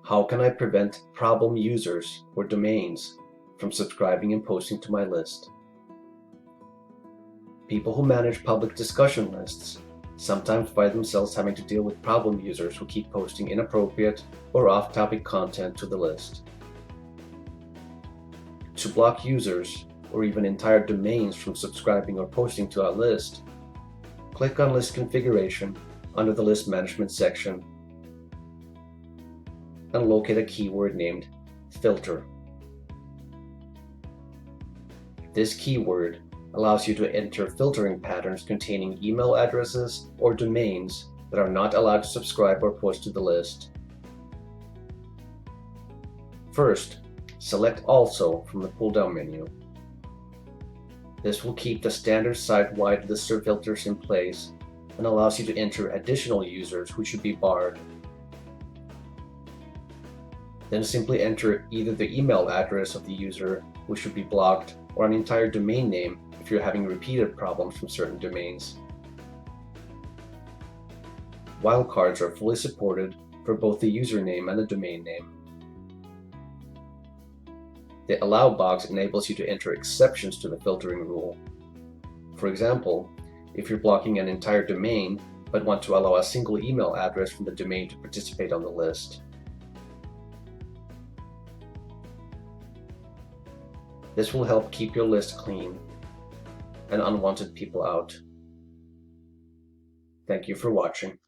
How can I prevent problem users or domains from subscribing and posting to my list? People who manage public discussion lists sometimes find themselves having to deal with problem users who keep posting inappropriate or off-topic content to the list. To block users or even entire domains from subscribing or posting to our list, click on List Configuration under the List Management section and locate a keyword named Filter. This keyword allows you to enter filtering patterns containing email addresses or domains that are not allowed to subscribe or post to the list. First, select Also from the pull-down menu. This will keep the standard site-wide LISTSERV filters in place and allows you to enter additional users who should be barred. Then simply enter either the email address of the user who should be blocked or an entire domain name if you're having repeated problems from certain domains. Wildcards are fully supported for both the username and the domain name. The Allow box enables you to enter exceptions to the filtering rule. For example, if you're blocking an entire domain but want to allow a single email address from the domain to participate on the list. This will help keep your list clean and unwanted people out. Thank you for watching.